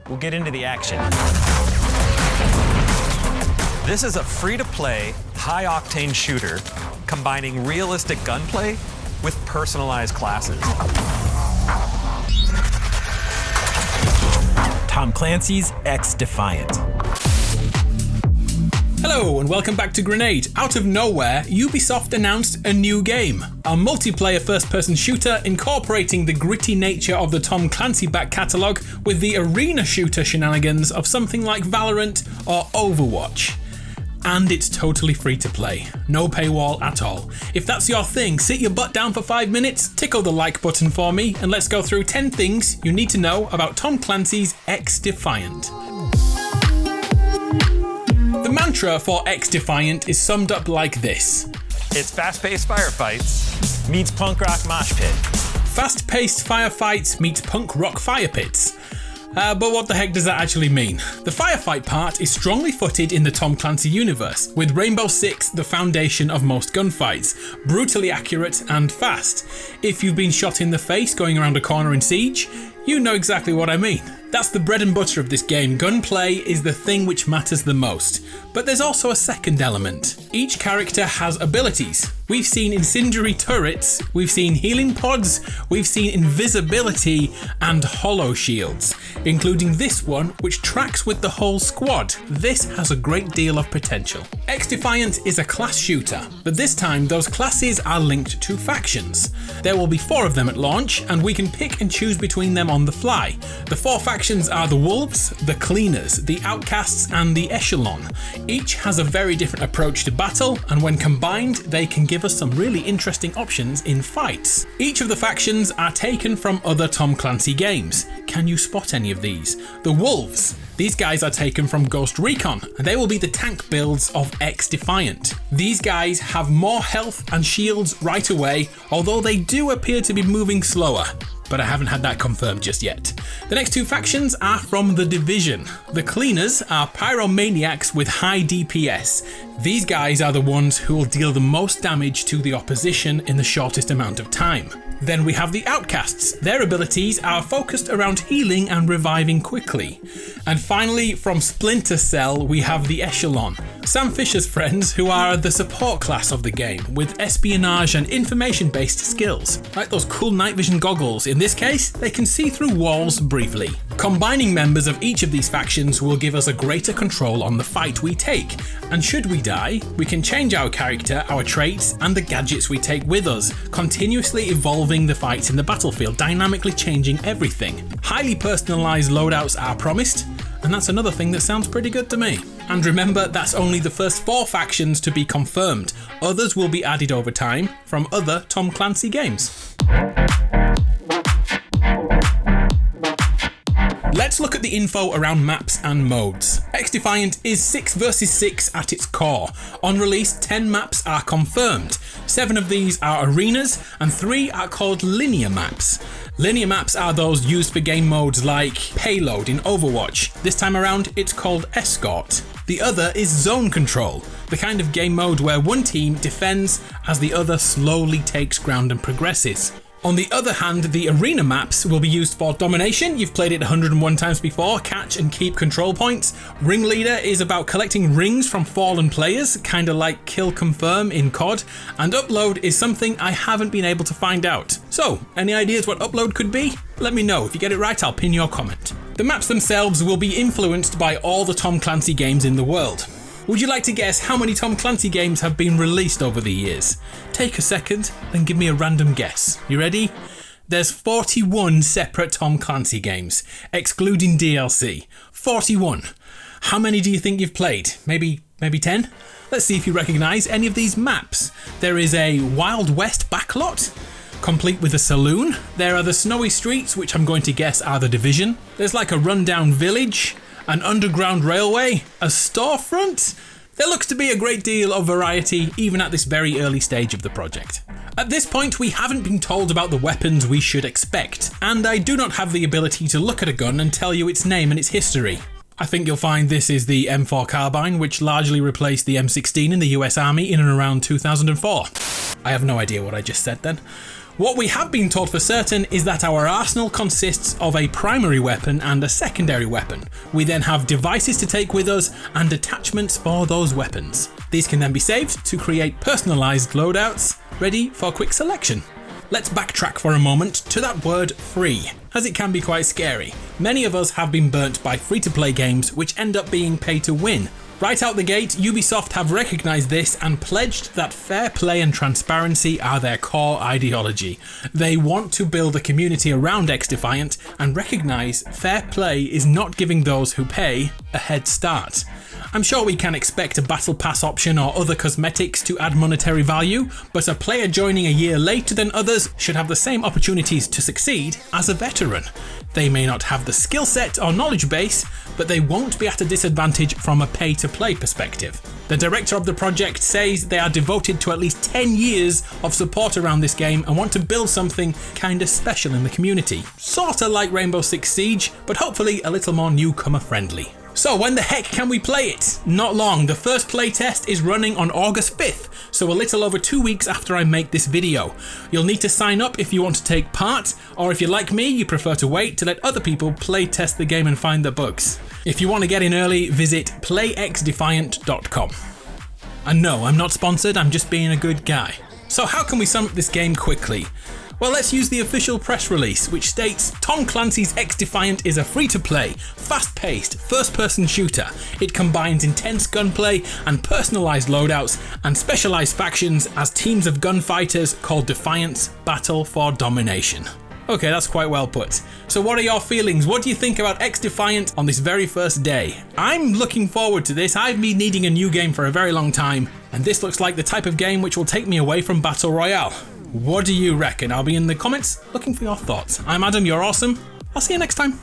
we'll get into the action. This is a free-to-play, high-octane shooter combining realistic gunplay with personalized classes. Tom Clancy's XDefiant. Hello and welcome back to Grenade. Out of nowhere, Ubisoft announced a new game. A multiplayer first-person shooter incorporating the gritty nature of the Tom Clancy back catalogue with the arena shooter shenanigans of something like Valorant or Overwatch. And it's totally free to play. No paywall at all. If that's your thing, sit your butt down for 5 minutes, tickle the like button for me, and let's go through 10 things you need to know about Tom Clancy's XDefiant. The mantra for XDefiant is summed up like this. It's fast-paced firefights meets punk rock mosh pit. Fast-paced firefights meets punk rock fire pits. But what the heck does that actually mean? The firefight part is strongly footed in the Tom Clancy universe, with Rainbow Six the foundation of most gunfights, brutally accurate and fast. If you've been shot in the face going around a corner in Siege, you know exactly what I mean. That's the bread and butter of this game. Gunplay is the thing which matters the most. But there's also a second element. Each character has abilities. We've seen incendiary turrets, we've seen healing pods, we've seen invisibility and hollow shields, including this one which tracks with the whole squad. This has a great deal of potential. XDefiant is a class shooter, but this time those classes are linked to factions. There will be 4 of them at launch, and we can pick and choose between them on the fly. The 4 factions are the Wolves, the Cleaners, the Outcasts and the Echelon. Each has a very different approach to battle, and when combined they can give us some really interesting options in fights. Each of the factions are taken from other Tom Clancy games. Can you spot any of these? The Wolves. These guys are taken from Ghost Recon, and they will be the tank builds of XDefiant. These guys have more health and shields right away, although they do appear to be moving slower. But I haven't had that confirmed just yet. The next 2 factions are from The Division. The Cleaners are pyromaniacs with high DPS. These guys are the ones who will deal the most damage to the opposition in the shortest amount of time. Then we have the Outcasts. Their abilities are focused around healing and reviving quickly. And finally, from Splinter Cell, we have the Echelon. Sam Fisher's friends, who are the support class of the game, with espionage and information-based skills. Like those cool night vision goggles. In this case, they can see through walls briefly. Combining members of each of these factions will give us a greater control on the fight we take. And should we die, we can change our character, our traits, and the gadgets we take with us, continuously evolving the fights in the battlefield, dynamically changing everything. Highly personalised loadouts are promised, and that's another thing that sounds pretty good to me. And remember, that's only the first 4 factions to be confirmed. Others will be added over time from other Tom Clancy games. Let's look at the info around maps and modes. XDefiant is 6 versus 6 at its core. On release, 10 maps are confirmed. 7 of these are arenas and 3 are called linear maps. Linear maps are those used for game modes like Payload in Overwatch. This time around, it's called Escort. The other is Zone Control, the kind of game mode where one team defends as the other slowly takes ground and progresses. On the other hand, the arena maps will be used for domination. You've played it 101 times before. Catch and keep control points. Ringleader is about collecting rings from fallen players, kind of like kill confirm in COD. And upload is something I haven't been able to find out. So, any ideas what upload could be? Let me know. If you get it right, I'll pin your comment. The maps themselves will be influenced by all the Tom Clancy games in the world. Would you like to guess how many Tom Clancy games have been released over the years? Take a second, then give me a random guess. You ready? There's 41 separate Tom Clancy games, excluding DLC. 41. How many do you think you've played? Maybe 10? Let's see if you recognise any of these maps. There is a Wild West backlot, complete with a saloon. There are the snowy streets, which I'm going to guess are The Division. There's like a rundown village, an underground railway, a storefront. There looks to be a great deal of variety even at this very early stage of the project. At this point, we haven't been told about the weapons we should expect, and I do not have the ability to look at a gun and tell you its name and its history. I think you'll find this is the M4 carbine, which largely replaced the M16 in the US Army in and around 2004. I have no idea what I just said then. What we have been told for certain is that our arsenal consists of a primary weapon and a secondary weapon. We then have devices to take with us and attachments for those weapons. These can then be saved to create personalised loadouts, ready for quick selection. Let's backtrack for a moment to that word free, as it can be quite scary. Many of us have been burnt by free-to-play games which end up being pay to win. Right out the gate, Ubisoft have recognised this and pledged that fair play and transparency are their core ideology. They want to build a community around XDefiant and recognise fair play is not giving those who pay a head start. I'm sure we can expect a battle pass option or other cosmetics to add monetary value, but a player joining a year later than others should have the same opportunities to succeed as a veteran. They may not have the skill set or knowledge base, but they won't be at a disadvantage from a pay-to-play perspective. The director of the project says they are devoted to at least 10 years of support around this game and want to build something kinda special in the community. Sorta like Rainbow Six Siege, but hopefully a little more newcomer friendly. So when the heck can we play it? Not long. The first playtest is running on August 5th, so a little over 2 weeks after I make this video. You'll need to sign up if you want to take part, or if you're like me, you prefer to wait to let other people play test the game and find the bugs. If you want to get in early, visit playxdefiant.com. And no, I'm not sponsored, I'm just being a good guy. So how can we sum up this game quickly? Well, let's use the official press release, which states Tom Clancy's XDefiant is a free-to-play, fast-paced, first-person shooter. It combines intense gunplay and personalised loadouts and specialised factions as teams of gunfighters called Defiants battle for domination. Okay, that's quite well put. So what are your feelings? What do you think about XDefiant on this very first day? I'm looking forward to this. I've been needing a new game for a very long time, and this looks like the type of game which will take me away from Battle Royale. What do you reckon? I'll be in the comments looking for your thoughts. I'm Adam, you're awesome. I'll see you next time.